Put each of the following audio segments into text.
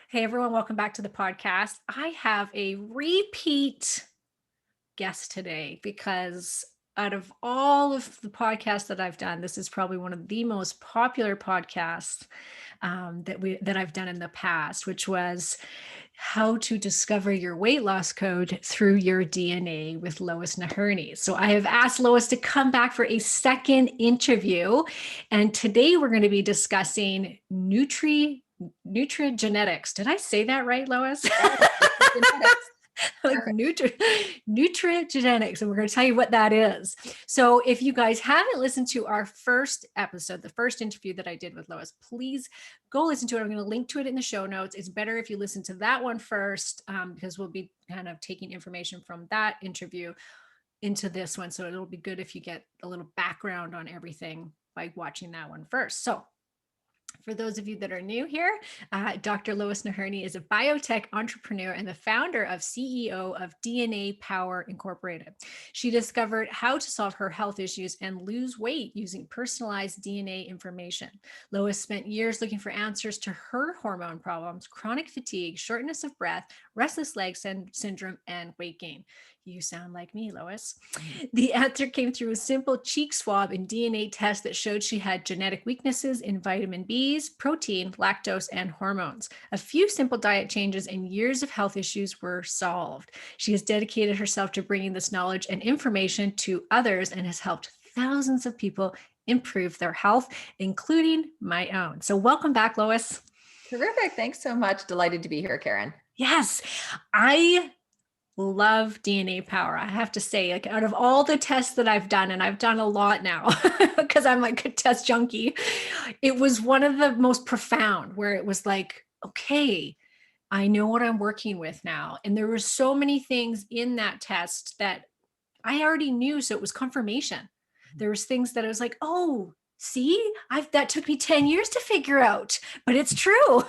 Hey everyone, welcome back to the podcast. I have a repeat guest today because out of all of the podcasts that I've done, this is probably one of the most popular podcasts that I've done in the past, which was how to discover your weight loss code through your DNA with Lois Nahirney. So I have asked Lois to come back for a second interview, and today we're going to be discussing Nutrigenetics. Did I say that right, Lois? Genetics. Like Perfect. Nutrigenetics, and we're going to tell you what that is. So if you guys haven't listened to our first episode, the first interview that I did with Lois, please go listen to it. I'm going to link to it in the show notes. It's better if you listen to that one first, because we'll be kind of taking information from that interview into this one. So it'll be good if you get a little background on everything by watching that one first. So for those of you that are new here, Dr. Lois Nahirney is a biotech entrepreneur and the founder of CEO of dnaPower Incorporated. She discovered how to solve her health issues and lose weight using personalized DNA information. Lois spent years looking for answers to her hormone problems, chronic fatigue, shortness of breath, restless leg syndrome, and weight gain. You sound like me, Lois. The answer came through a simple cheek swab and DNA test that showed she had genetic weaknesses in vitamin B's, protein, lactose, and hormones. A few simple diet changes and years of health issues were solved. She has dedicated herself to bringing this knowledge and information to others and has helped thousands of people improve their health, including my own. So welcome back, Lois. Terrific. Thanks so much. Delighted to be here, Karen. Yes, I love dnaPower. I have to say, like, out of all the tests that I've done, and I've done a lot now because I'm like a test junkie, it was one of the most profound where it was like, okay, I know what I'm working with now. And there were so many things in that test that I already knew. So it was confirmation. There was things that I was like, oh, see, that took me 10 years to figure out, but it's true.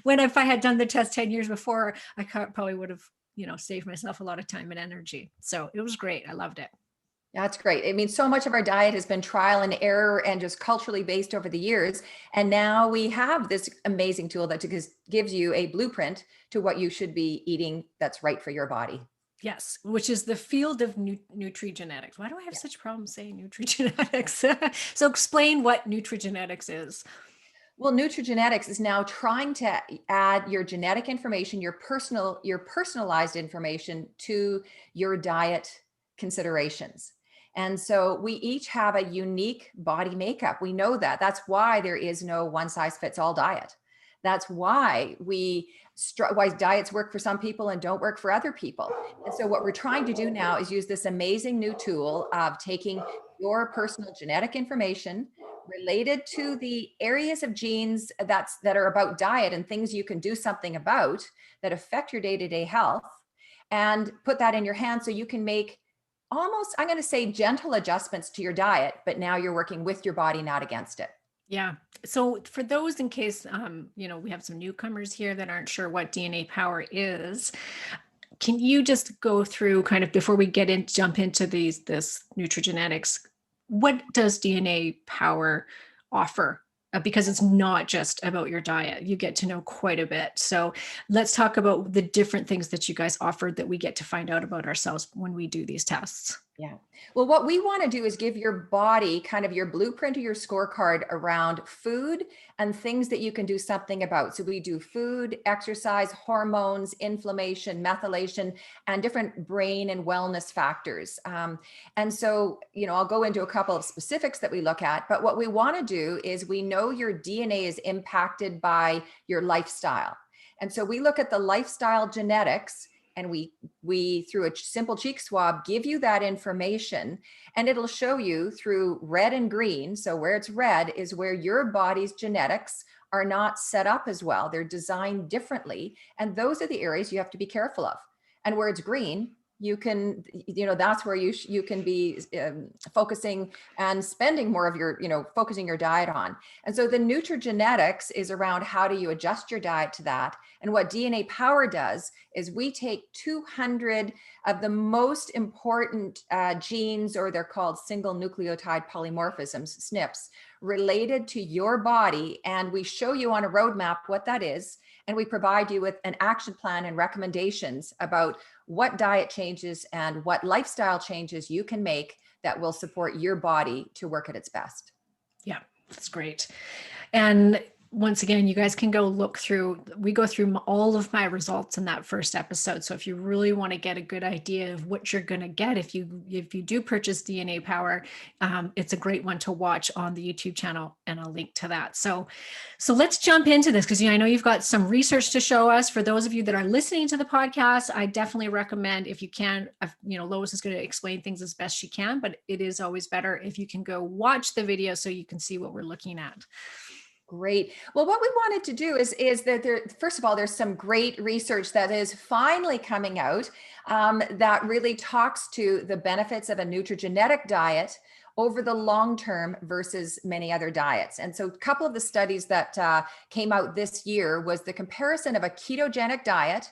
When if I had done the test 10 years before, I probably would have, saved myself a lot of time and energy. So it was great. I loved it. That's great. I mean, so much of our diet has been trial and error and just culturally based over the years. And now we have this amazing tool that gives you a blueprint to what you should be eating that's right for your body. Yes, which is the field of nutrigenetics. Why do I have Yeah. such problems saying nutrigenetics? So explain what nutrigenetics is. Well, Nutrigenetics is now trying to add your genetic information, your personalized information to your diet considerations. And so we each have a unique body makeup. We know that. That's why there is no one size fits all diet. That's why why diets work for some people and don't work for other people. And so what we're trying to do now is use this amazing new tool of taking your personal genetic information related to the areas of genes that are about diet and things you can do something about that affect your day-to-day health, and put that in your hand so you can make almost, I'm going to say, gentle adjustments to your diet, but now you're working with your body, not against it. Yeah. So for those in case, we have some newcomers here that aren't sure what dnaPower is, can you just go through kind of before we jump into this nutrigenetics, what does dnaPower offer? Because it's not just about your diet. You get to know quite a bit. So let's talk about the different things that you guys offer that we get to find out about ourselves when we do these tests. Yeah. Well, what we want to do is give your body kind of your blueprint or your scorecard around food and things that you can do something about. So we do food, exercise, hormones, inflammation, methylation, and different brain and wellness factors. And so, I'll go into a couple of specifics that we look at, but what we want to do is we know your DNA is impacted by your lifestyle. And so we look at the lifestyle genetics, and we through a simple cheek swab give you that information, and it'll show you through red and green. So where it's red is where your body's genetics are not set up as well. They're designed differently, and those are the areas you have to be careful of. And where it's green, you can, that's where you can be focusing and spending more of your, focusing your diet on. And so the nutrigenetics is around how do you adjust your diet to that. And what dnaPower does is we take 200 of the most important genes, or they're called single nucleotide polymorphisms, SNPs, related to your body. And we show you on a roadmap what that is. And we provide you with an action plan and recommendations about what diet changes and what lifestyle changes you can make that will support your body to work at its best. Yeah, that's great. And once again, you guys can go look through, we go through all of my results in that first episode. So if you really want to get a good idea of what you're going to get, if you do purchase dnaPower, it's a great one to watch on the YouTube channel, and I'll link to that. So let's jump into this, because I know you've got some research to show us. For those of you that are listening to the podcast, I definitely recommend, if you can, Lois is going to explain things as best she can, but it is always better if you can go watch the video so you can see what we're looking at. Great. Well, what we wanted to do is that first of all, there's some great research that is finally coming out that really talks to the benefits of a nutrigenetic diet over the long term versus many other diets. And so a couple of the studies that came out this year was the comparison of a ketogenic diet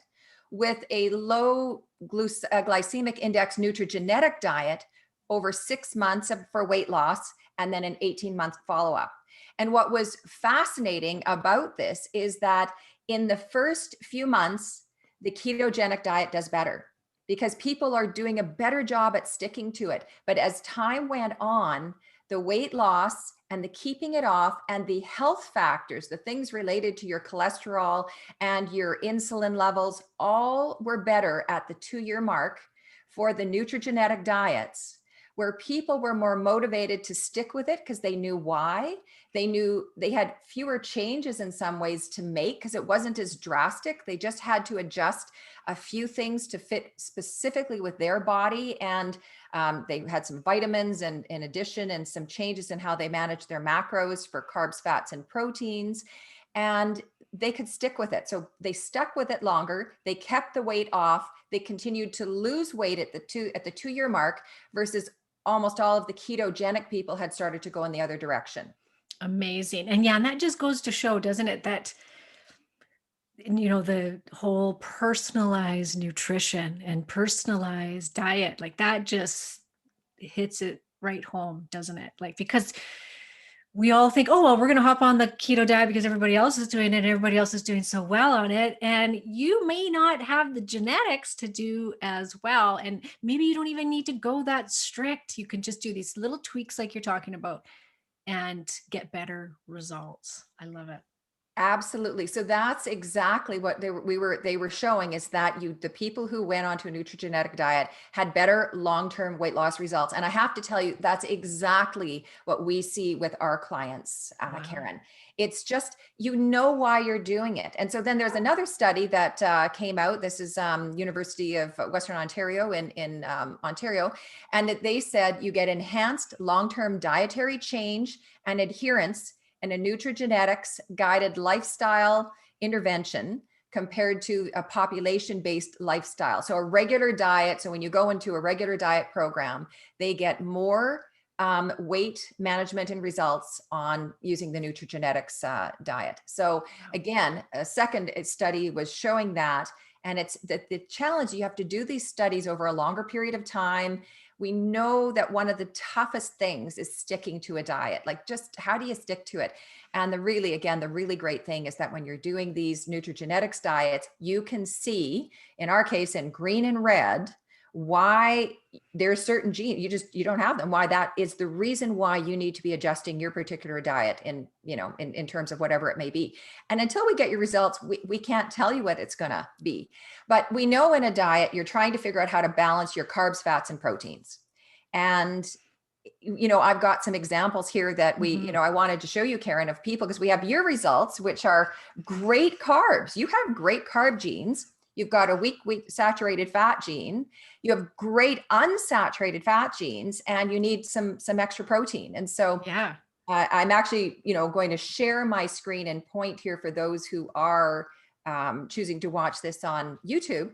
with a low glycemic index nutrigenetic diet over 6 months for weight loss, and then an 18-month follow-up. And what was fascinating about this is that in the first few months, the ketogenic diet does better because people are doing a better job at sticking to it. But as time went on, the weight loss and the keeping it off and the health factors, the things related to your cholesterol and your insulin levels, all were better at the 2-year mark for the nutrigenetic diets, where people were more motivated to stick with it because they knew why. They knew they had fewer changes in some ways to make because it wasn't as drastic. They just had to adjust a few things to fit specifically with their body. And they had some vitamins and in addition, and some changes in how they managed their macros for carbs, fats, and proteins. And they could stick with it. So they stuck with it longer. They kept the weight off. They continued to lose weight at the 2-year mark versus almost all of the ketogenic people had started to go in the other direction. Amazing. And yeah, and that just goes to show, doesn't it, that the whole personalized nutrition and personalized diet, like that just hits it right home, doesn't it? Like, because we all think, oh, well, we're going to hop on the keto diet because everybody else is doing it and everybody else is doing so well on it. And you may not have the genetics to do as well. And maybe you don't even need to go that strict. You can just do these little tweaks like you're talking about and get better results. I love it. Absolutely. So that's exactly what they were showing, is that the people who went onto a nutrigenetic diet had better long-term weight loss results. And I have to tell you, that's exactly what we see with our clients, Wow. Karen. It's just, why you're doing it. And so then there's another study that came out. This is University of Western Ontario in Ontario. And that they said you get enhanced long-term dietary change and adherence and a nutrigenetics guided lifestyle intervention compared to a population-based lifestyle. So a regular diet. So when you go into a regular diet program, they get more weight management and results on using the nutrigenetics diet. So again, a second study was showing that. And it's that the challenge, you have to do these studies over a longer period of time. We know that one of the toughest things is sticking to a diet. Like, just how do you stick to it? And the really great thing is that when you're doing these nutrigenetics diets, you can see, in our case, in green and red, why there's certain genes, you don't have them, why that is the reason why you need to be adjusting your particular diet in terms of whatever it may be. And until we get your results, we can't tell you what it's gonna be. But we know in a diet, you're trying to figure out how to balance your carbs, fats, and proteins. And I've got some examples here that I wanted to show you, Karen, of people, because we have your results, which are great carbs. You have great carb genes. You've got a weak saturated fat gene. You have great unsaturated fat genes, and you need some extra protein. And so yeah, I'm actually, going to share my screen and point here for those who are choosing to watch this on YouTube.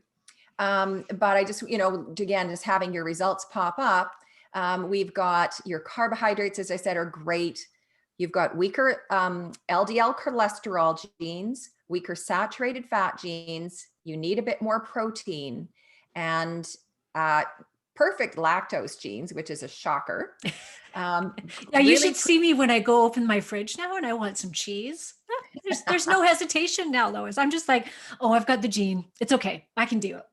But I just, again, just having your results pop up. We've got your carbohydrates, as I said, are great. You've got weaker LDL cholesterol genes, weaker saturated fat genes. You need a bit more protein, and perfect lactose genes, which is a shocker. Yeah, you Really, should see me when I go open my fridge now and I want some cheese. There's no hesitation now, Lois. I'm just like, oh, I've got the gene. It's okay. I can do it.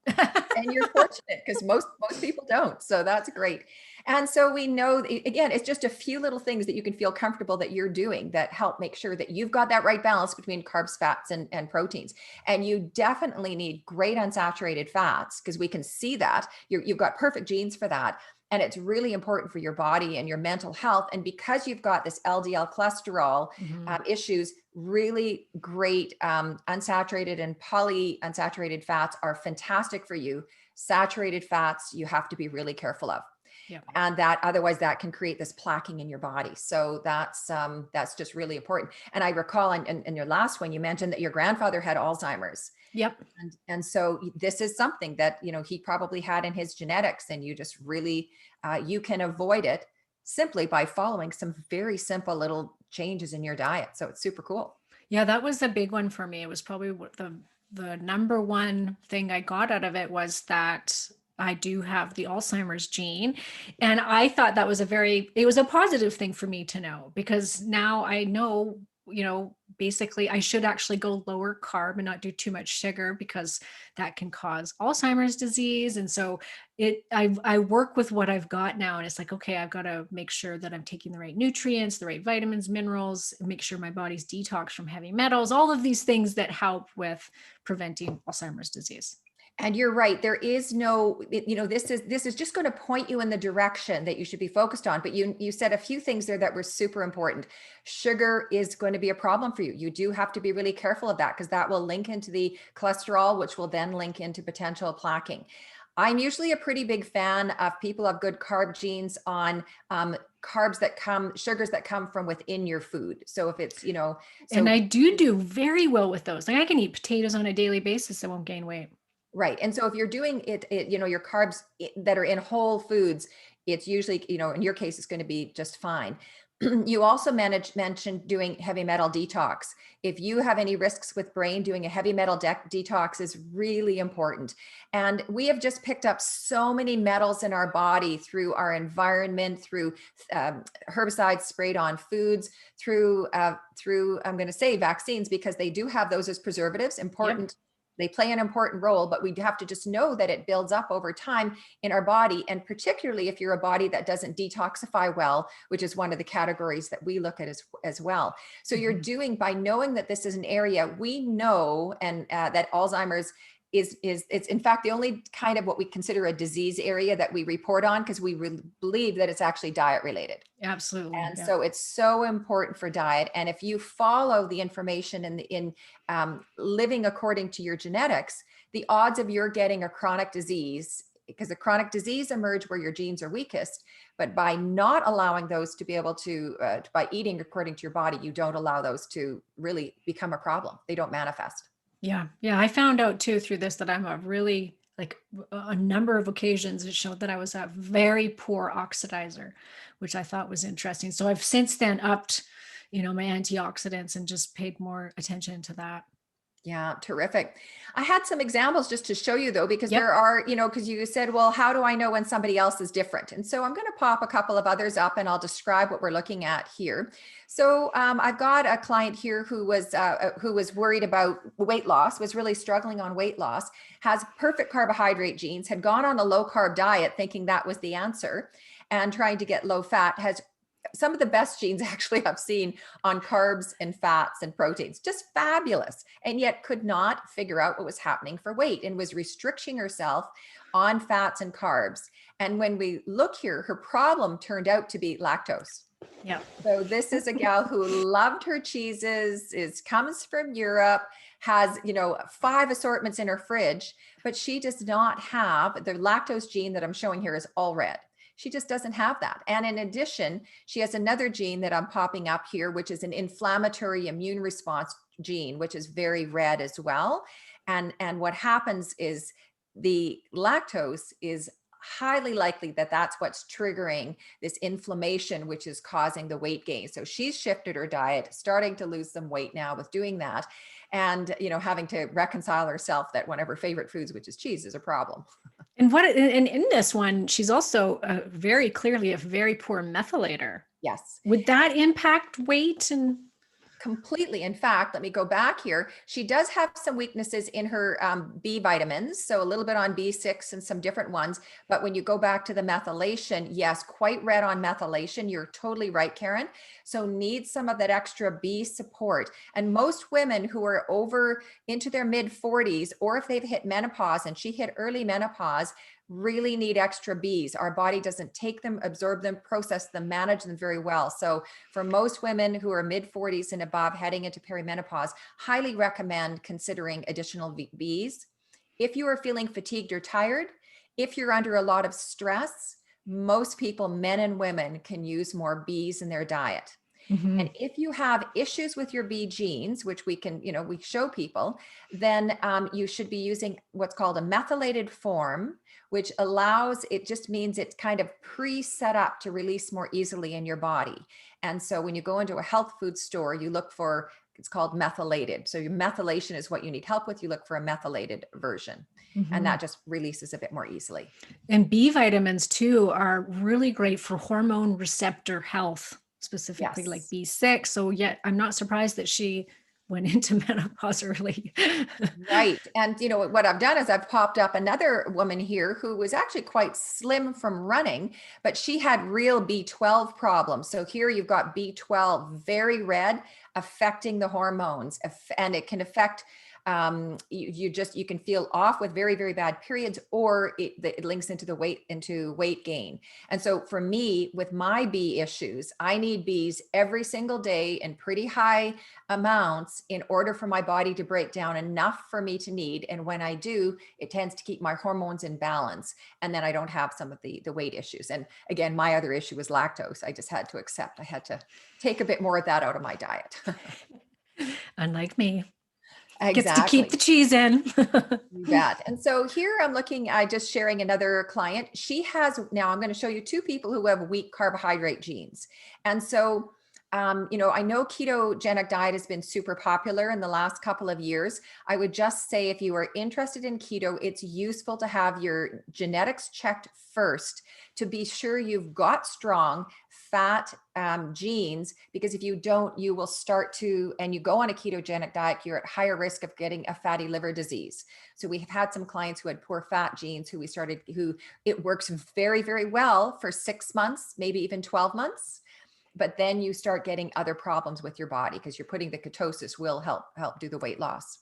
and you're fortunate because most people don't. So that's great. And so we know, again, it's just a few little things that you can feel comfortable that you're doing that help make sure that you've got that right balance between carbs, fats, and proteins. And you definitely need great unsaturated fats because we can see that you've got perfect genes for that. And it's really important for your body and your mental health. And because you've got this LDL cholesterol Mhm. issues, really great unsaturated and polyunsaturated fats are fantastic for you. Saturated fats, you have to be really careful of. Yeah. And that otherwise that can create this plaquing in your body. So that's just really important. And I recall in your last one, you mentioned that your grandfather had Alzheimer's. Yep. And so this is something that, he probably had in his genetics, and you just really, you can avoid it simply by following some very simple little changes in your diet. So it's super cool. Yeah, that was a big one for me. It was probably the number one thing I got out of it was that I do have the Alzheimer's gene. And I thought that was it was a positive thing for me to know, because now I know, basically I should actually go lower carb and not do too much sugar, because that can cause Alzheimer's disease. And so I work with what I've got now, and it's like, okay, I've got to make sure that I'm taking the right nutrients, the right vitamins, minerals, make sure my body's detoxed from heavy metals, all of these things that help with preventing Alzheimer's disease. And you're right. There is no, this is just going to point you in the direction that you should be focused on. But you said a few things there that were super important. Sugar is going to be a problem for you. You do have to be really careful of that, because that will link into the cholesterol, which will then link into potential plaquing. I'm usually a pretty big fan of people who have good carb genes on sugars that come from within your food. So if it's, And so I do very well with those. Like I can eat potatoes on a daily basis. I won't gain weight. right. And so if you're doing your carbs that are in whole foods, it's usually, in your case, it's going to be just fine. You also mentioned doing heavy metal detox. If you have any risks with brain, doing a heavy metal detox is really important. And we have just picked up so many metals in our body through our environment, through herbicides sprayed on foods, through I'm going to say vaccines, because they do have those as preservatives, important. Yep. They play an important role, but we have to just know that it builds up over time in our body. And particularly if you're a body that doesn't detoxify well, which is one of the categories that we look at as well. So you're doing, by knowing that this is an area we know, and that Alzheimer's is it's in fact the only kind of what we consider a disease area that we report on, because we believe that it's actually diet related. Absolutely. And so it's so important for diet. And if you follow the information in living according to your genetics, the odds of your getting a chronic disease, because the chronic disease emerge where your genes are weakest, but by not allowing those to be able to, by eating according to your body, you don't allow those to really become a problem. They don't manifest. Yeah. Yeah. I found out too through this that I'm a number of occasions it showed that I was a very poor oxidizer, which I thought was interesting. So I've since then upped, my antioxidants and just paid more attention to that. Yeah, terrific. I had some examples just to show you though, because Yep. there are, because you said, well, how do I know when somebody else is different? And so I'm going to pop a couple of others up and I'll describe what we're looking at here. So I've got a client here who was worried about weight loss, was really struggling on weight loss, has perfect carbohydrate genes, had gone on a low carb diet thinking that was the answer, and trying to get low fat, has some of the best genes actually I've seen on carbs and fats and proteins, just fabulous. And yet could not figure out what was happening for weight, and was restricting herself on fats and carbs. And when we look here, her problem turned out to be lactose. Yeah. So this is a gal who loved her cheeses, comes from Europe, has, 5 assortments in her fridge, but she does not have the lactose gene that I'm showing here is all red. She just doesn't have that. And in addition, she has another gene that I'm popping up here, which is an inflammatory immune response gene, which is very red as well. And what happens is the lactose is highly likely that that's what's triggering this inflammation, which is causing the weight gain. So she's shifted her diet, starting to lose some weight now with doing that. And, having to reconcile herself that one of her favorite foods, which is cheese, is a problem. And and in this one, she's also very clearly a very poor methylator. Yes. Would that impact weight? And Completely. In fact, let me go back here. She does have some weaknesses in her B vitamins, so a little bit on B6 and some different ones. But when you go back to the methylation, yes, quite red on methylation. You're totally right, Karen. So needs some of that extra B support. And most women who are over into their mid 40s, or if they've hit menopause, and she hit early menopause, really need extra Bs. Our body doesn't take them, absorb them, process them, manage them very well. So for most women who are mid 40s and above heading into perimenopause, highly recommend considering additional Bs. If you are feeling fatigued or tired, if you're under a lot of stress, most people, men and women, can use more Bs in their diet. And if you have issues with your B genes, which we can, we show people, then you should be using what's called a methylated form, which it just means it's kind of pre-set up to release more easily in your body. And so when you go into a health food store, you look for, it's called methylated. So your methylation is what you need help with. You look for a methylated version, and that just releases a bit more easily. And B vitamins too are really great for hormone receptor health, specifically like Yes. B6. So yeah, I'm not surprised that she went into menopause early. Right. And what I've done is I've popped up another woman here who was actually quite slim from running, but she had real B12 problems. So here you've got B12 very red, affecting the hormones, and it can affect you can feel off with very, very bad periods, or it links into weight gain. And so for me, with my B issues, I need Bs every single day in pretty high amounts in order for my body to break down enough for me to need. And when I do, it tends to keep my hormones in balance. And then I don't have some of the weight issues. And again, my other issue was lactose. I just had to accept I had to take a bit more of that out of my diet. Unlike me. Gets to keep Exactly. the cheese in. You bet. And so here I'm looking, I just sharing another client. Now I'm going to show you two people who have weak carbohydrate genes. And so, I know ketogenic diet has been super popular in the last couple of years. I would just say if you are interested in keto, it's useful to have your genetics checked first to be sure you've got strong fat genes, because if you don't, you will start to, and you go on a ketogenic diet, you're at higher risk of getting a fatty liver disease. So we have had some clients who had poor fat genes who it works very, very well for 6 months, maybe even 12 months. But then you start getting other problems with your body because you're putting the ketosis will help do the weight loss.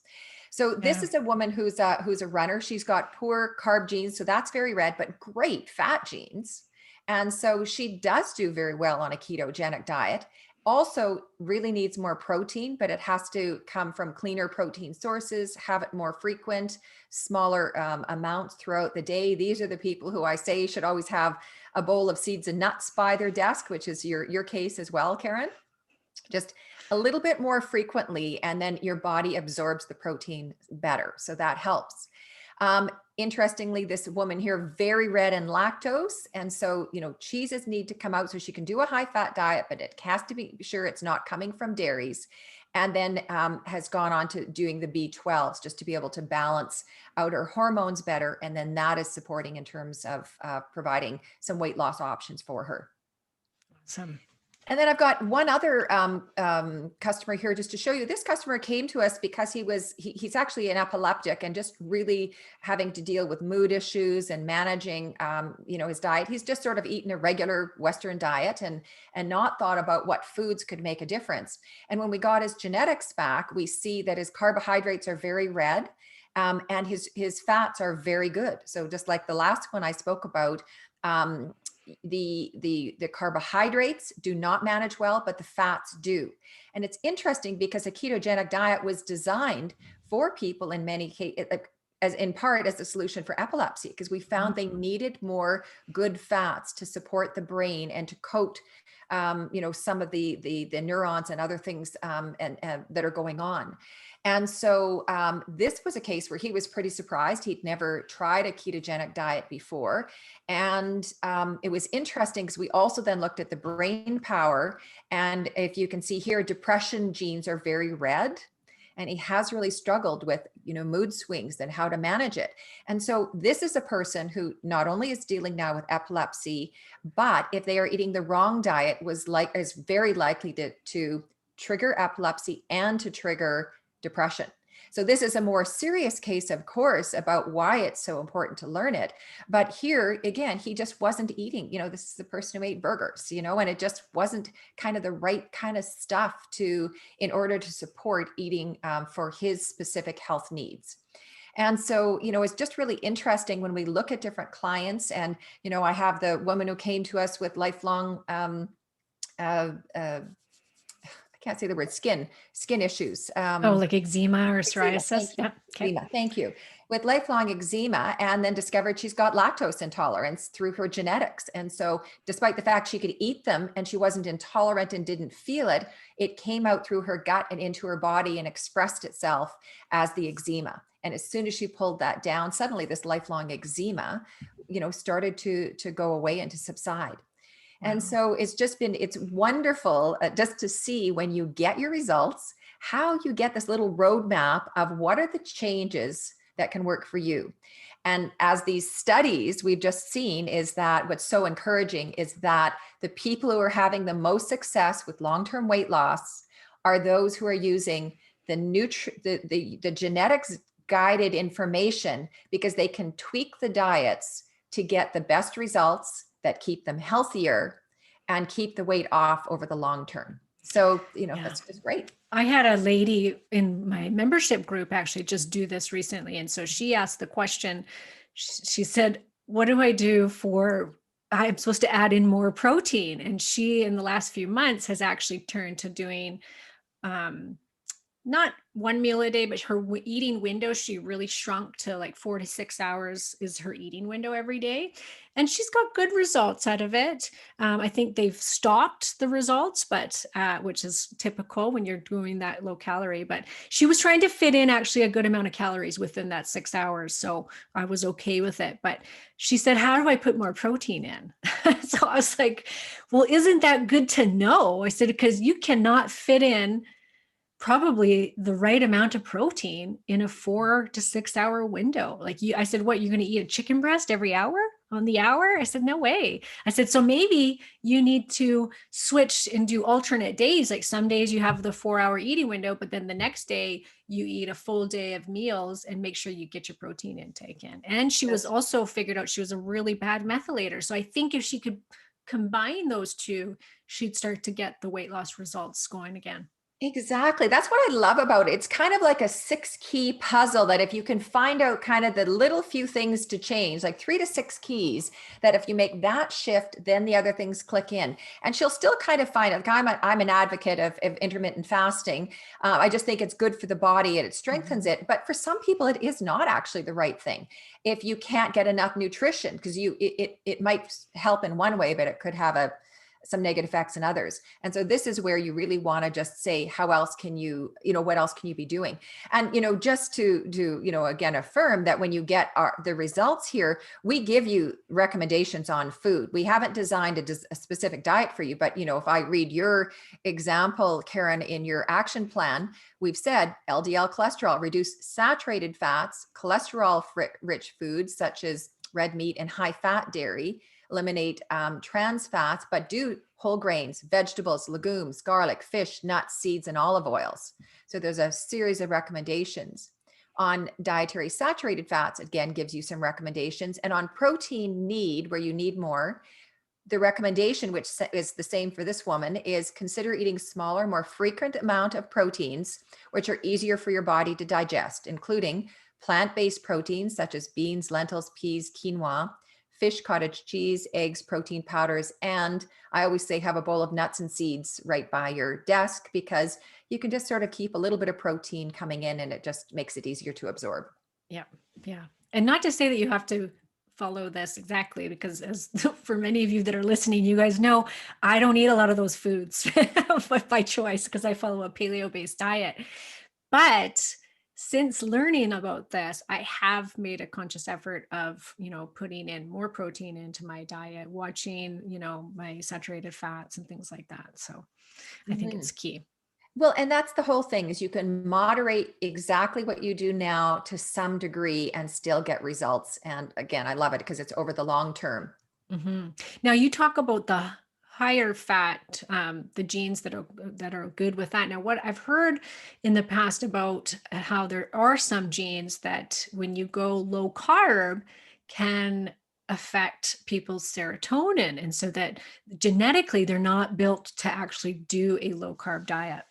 So this is a woman who's a runner. She's got poor carb genes, so that's very red, but great fat genes. And so she does do very well on a ketogenic diet. Also really needs more protein, but it has to come from cleaner protein sources, have it more frequent, smaller amounts throughout the day. These are the people who I say should always have a bowl of seeds and nuts by their desk, which is your case as well, Karen. Just a little bit more frequently, and then your body absorbs the protein better. So that helps. Interestingly, this woman here, very red in lactose. And so, cheeses need to come out so she can do a high fat diet, but it has to be sure it's not coming from dairies. And then has gone on to doing the B12s just to be able to balance out her hormones better. And then that is supporting in terms of providing some weight loss options for her. Awesome. And then I've got one other customer here just to show you. This customer came to us because he's actually an epileptic and just really having to deal with mood issues and managing, his diet. He's just sort of eaten a regular Western diet and not thought about what foods could make a difference. And when we got his genetics back, we see that his carbohydrates are very red, and his fats are very good. So just like the last one I spoke about, the carbohydrates do not manage well, but the fats do. And it's interesting because a ketogenic diet was designed for people in many cases, in part as a solution for epilepsy, because we found they needed more good fats to support the brain and to coat some of the neurons and other things and that are going on. And so this was a case where he was pretty surprised. He'd never tried a ketogenic diet before. And it was interesting because we also then looked at the brain power. And if you can see here, depression genes are very red. and he has really struggled with, mood swings and how to manage it. And so this is a person who not only is dealing now with epilepsy, but if they are eating the wrong diet, is very likely to trigger epilepsy and to trigger depression. So this is a more serious case, of course, about why it's so important to learn it. But here, again, he just wasn't eating, this is the person who ate burgers, and it just wasn't kind of the right kind of stuff in order to support eating for his specific health needs. And so, it's just really interesting when we look at different clients. And, I have the woman who came to us with lifelong can't say the word skin issues. Like eczema or Eczema, psoriasis. thank you. Yeah. Okay. Eczema, thank you. With lifelong eczema, and then discovered she's got lactose intolerance through her genetics. And so despite the fact she could eat them and she wasn't intolerant and didn't feel it, it came out through her gut and into her body and expressed itself as the eczema. And as soon as she pulled that down, suddenly this lifelong eczema, started to go away and to subside. And so it's wonderful just to see when you get your results, how you get this little roadmap of what are the changes that can work for you. And as these studies we've just seen is that what's so encouraging is that the people who are having the most success with long-term weight loss are those who are using the genetics guided information, because they can tweak the diets to get the best results that keep them healthier and keep the weight off over the long term. So, that's just great. I had a lady in my membership group actually just do this recently. And so she asked the question, she said, what do I do I'm supposed to add in more protein? And she, in the last few months, has actually turned to doing, not one meal a day, but her eating window, she really shrunk to like 4 to 6 hours is her eating window every day. And she's got good results out of it. I think they've stopped the results, but which is typical when you're doing that low calorie, but she was trying to fit in actually a good amount of calories within that 6 hours. So I was okay with it. But she said, how do I put more protein in? So I was like, well, isn't that good to know? I said, because you cannot fit in probably the right amount of protein in a 4 to 6 hour window. I said, what, you're going to eat a chicken breast every hour on the hour? I said, no way. I said, so maybe you need to switch and do alternate days. Like some days you have the 4-hour eating window, but then the next day you eat a full day of meals and make sure you get your protein intake in. And she was also figured out she was a really bad methylator. So I think if she could combine those two, she'd start to get the weight loss results going again. Exactly. That's what I love about it. It's kind of like a 6-key puzzle that if you can find out kind of the little few things to change, like 3 to 6 keys, that if you make that shift, then the other things click in. And she'll still kind of find it. Like I'm an advocate of intermittent fasting. I just think it's good for the body and it strengthens it. But for some people, it is not actually the right thing. If you can't get enough nutrition, because it might help in one way, but it could have some negative effects in others. And so this is where you really want to just say, how else can you, what else can you be doing? And, just to again, affirm that when you get the results here, we give you recommendations on food. We haven't designed a specific diet for you, but, if I read your example, Karen, in your action plan, we've said LDL cholesterol, reduce saturated fats, cholesterol rich foods such as red meat and high fat dairy, eliminate trans fats, but do whole grains, vegetables, legumes, garlic, fish, nuts, seeds, and olive oils. So there's a series of recommendations. On dietary saturated fats, again, gives you some recommendations. And on protein need, where you need more, the recommendation, which is the same for this woman, is consider eating smaller, more frequent amount of proteins, which are easier for your body to digest, including plant-based proteins such as beans, lentils, peas, quinoa, fish, cottage cheese, eggs, protein powders. And I always say have a bowl of nuts and seeds right by your desk, because you can just sort of keep a little bit of protein coming in and it just makes it easier to absorb. Yeah. Yeah. And not to say that you have to follow this exactly, because as for many of you that are listening, you guys know I don't eat a lot of those foods by choice, because I follow a paleo-based diet. But since learning about this, I have made a conscious effort of, putting in more protein into my diet, watching, my saturated fats and things like that. So I think it's key. Well, and that's the whole thing is you can moderate exactly what you do now to some degree and still get results. And again, I love it because it's over the long term. Hmm. Now you talk about the higher fat, the genes that are good with that. Now, what I've heard in the past about how there are some genes that when you go low carb can affect people's serotonin, and so that genetically they're not built to actually do a low carb diet.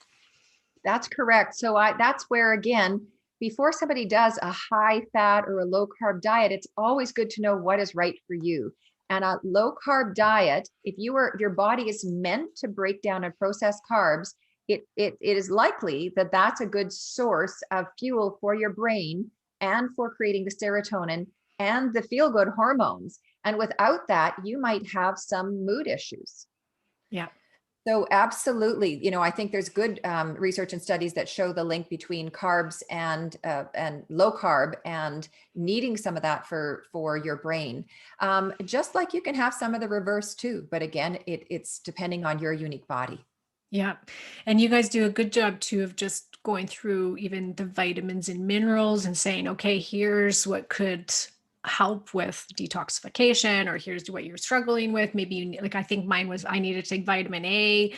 That's correct. So that's where again, before somebody does a high fat or a low carb diet, it's always good to know what is right for you. And a low carb diet, if your body is meant to break down and process carbs, it is likely that that's a good source of fuel for your brain and for creating the serotonin and the feel good hormones. And without that, you might have some mood issues. Yeah. So absolutely, I think there's good research and studies that show the link between carbs and low carb and needing some of that for your brain. Just like you can have some of the reverse too, but again, it's depending on your unique body. Yeah. And you guys do a good job too of just going through even the vitamins and minerals and saying, okay, here's what could help with detoxification, or here's what you're struggling with. Maybe like, I think mine was, I needed to take vitamin A.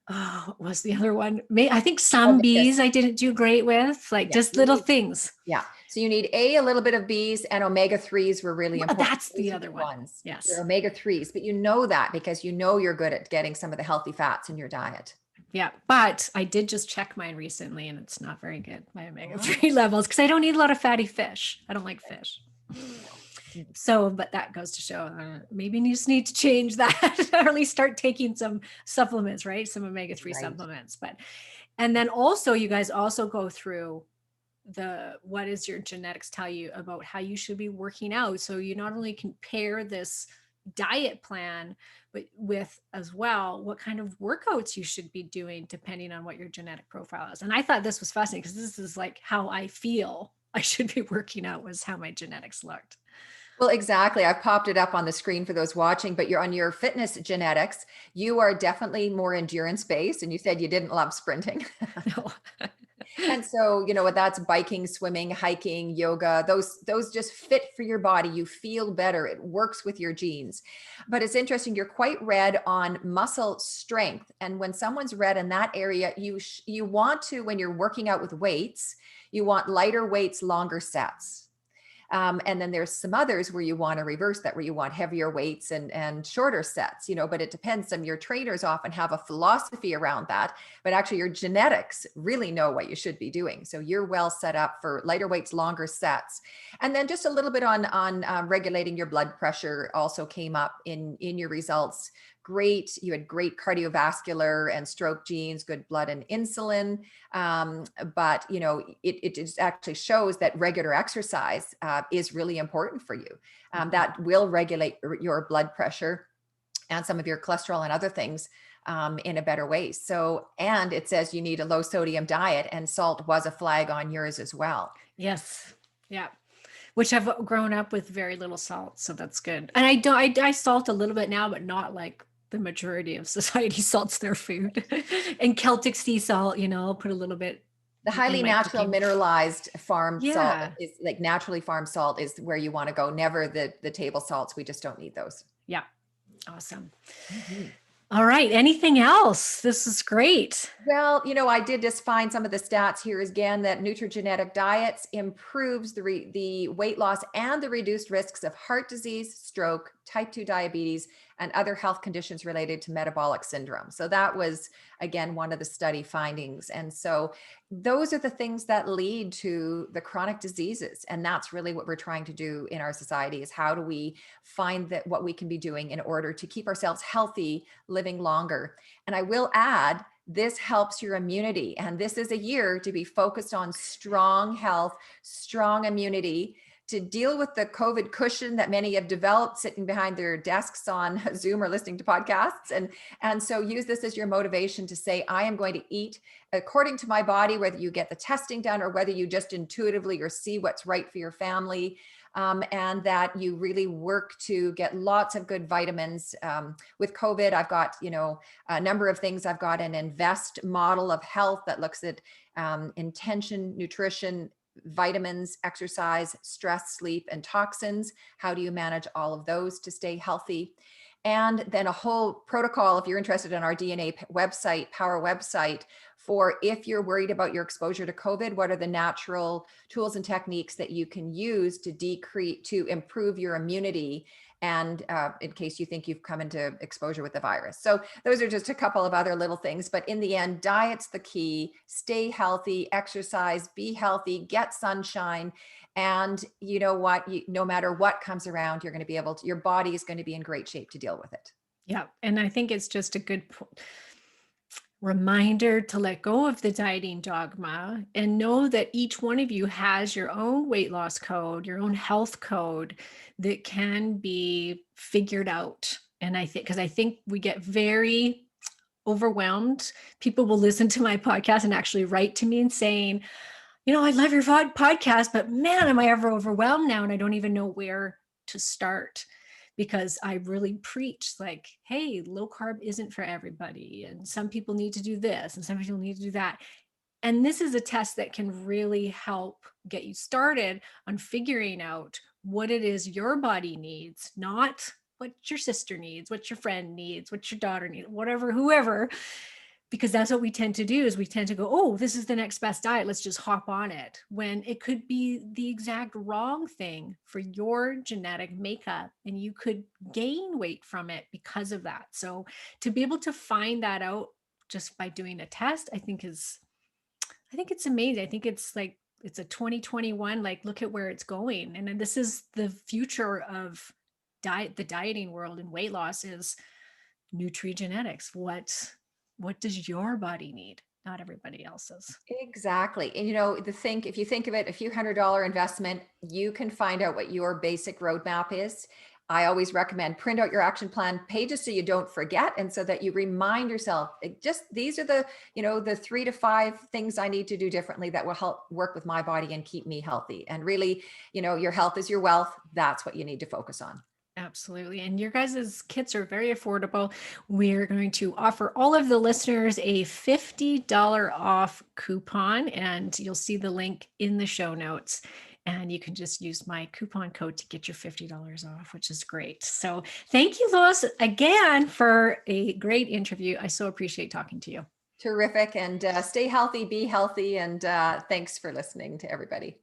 Oh, what was the other one? I think some Omega, B's I didn't do great with, like yeah, just little things. yeah. So you need a little bit of B's, and omega-3s were really Well, important. that's Those the are other the one. ones. Your Yes. omega-3s, but you know that because you're good at getting some of the healthy fats in your diet. Yeah. But I did just check mine recently and it's not very good, my omega-3 Oh, levels, because I don't eat a lot of fatty fish. I don't like fish. no. So, but that goes to show maybe you just need to change that or at least start taking some supplements, right? Some omega-3 Right. supplements. But, and then also, you guys also go through what does your genetics tell you about how you should be working out? So you not only can pair this diet plan, but with as well what kind of workouts you should be doing depending on what your genetic profile is. And I thought this was fascinating because this is like how I feel I should be working out, was how my genetics looked. Well, exactly. I've popped it up on the screen for those watching, but you're on your fitness genetics. You are definitely more endurance based, and you said you didn't love sprinting. No. And so, that's biking, swimming, hiking, yoga, those just fit for your body. You feel better. It works with your genes. But it's interesting, you're quite red on muscle strength. And when someone's red in that area, you want to, when you're working out with weights, you want lighter weights, longer sets. And then there's some others where you want to reverse that, where you want heavier weights and shorter sets, but it depends. Some of your trainers often have a philosophy around that, but actually your genetics really know what you should be doing. So you're well set up for lighter weights, longer sets. And then just a little bit on regulating your blood pressure also came up in your results. Great. You had great cardiovascular and stroke genes, good blood and insulin. But it just actually shows that regular exercise is really important for you. That will regulate your blood pressure and some of your cholesterol and other things in a better way. So, and it says you need a low sodium diet, and salt was a flag on yours as well. Yes. Yeah. Which I've grown up with very little salt, so that's good. And I don't, I salt a little bit now, but not like the majority of society salts their food. And Celtic sea salt, I'll put a little bit The in highly my natural cooking. mineralized farm salt Yeah. is like naturally farmed salt is where you want to go. Never the table salts. We just don't need those. Yeah. Awesome. Mhm. All right. Anything else? This is great. Well, I did just find some of the stats here again that nutrigenetic diets improves the weight loss and the reduced risks of heart disease, stroke, type 2 diabetes, and other health conditions related to metabolic syndrome. So that was, again, one of the study findings. And so those are the things that lead to the chronic diseases. And that's really what we're trying to do in our society is how do we find that what we can be doing in order to keep ourselves healthy, living longer. And I will add, this helps your immunity. And this is a year to be focused on strong health, strong immunity, to deal with the COVID cushion that many have developed sitting behind their desks on Zoom or listening to podcasts. And so use this as your motivation to say, I am going to eat according to my body, whether you get the testing done or whether you just intuitively or see what's right for your family. And that you really work to get lots of good vitamins. With COVID, I've got, a number of things. I've got an invest model of health that looks at intention, nutrition, vitamins, exercise, stress, sleep, and toxins. How do you manage all of those to stay healthy? And then a whole protocol, if you're interested in our DNA website, Power website, for if you're worried about your exposure to COVID, what are the natural tools and techniques that you can use to improve your immunity, and in case you think you've come into exposure with the virus. So those are just a couple of other little things, but in the end, diet's the key. Stay healthy, exercise, be healthy, get sunshine. And you know what, no matter what comes around, you're going to be able to, your body is going to be in great shape to deal with it. Yeah. And I think it's just a good reminder to let go of the dieting dogma and know that each one of you has your own weight loss code, your own health code that can be figured out. And I think we get very overwhelmed. People will listen to my podcast and actually write to me and saying, I love your podcast, but man, am I ever overwhelmed now? And I don't even know where to start, because I really preach like, hey, low carb isn't for everybody. And some people need to do this and some people need to do that. And this is a test that can really help get you started on figuring out what it is your body needs, not what your sister needs, what your friend needs, what your daughter needs, whatever, whoever. Because that's what we tend to do, is we tend to go, oh, this is the next best diet, let's just hop on it, when it could be the exact wrong thing for your genetic makeup, and you could gain weight from it because of that. So to be able to find that out just by doing a test, I think it's amazing. I think it's like, it's a 2021, like, look at where it's going. And then this is the future of the dieting world and weight loss is Nutrigenetics. What does your body need? Not everybody else's. Exactly. And if you think of it, a few $100 investment, you can find out what your basic roadmap is. I always recommend print out your action plan pages so you don't forget, and so that you remind yourself, these are the 3 to 5 things I need to do differently that will help work with my body and keep me healthy. And really, your health is your wealth. That's what you need to focus on. Absolutely. And your guys' kits are very affordable. We're going to offer all of the listeners a $50 off coupon, and you'll see the link in the show notes. And you can just use my coupon code to get your $50 off, which is great. So thank you, Lois, again for a great interview. I so appreciate talking to you. Terrific. And stay healthy, be healthy. And thanks for listening to everybody.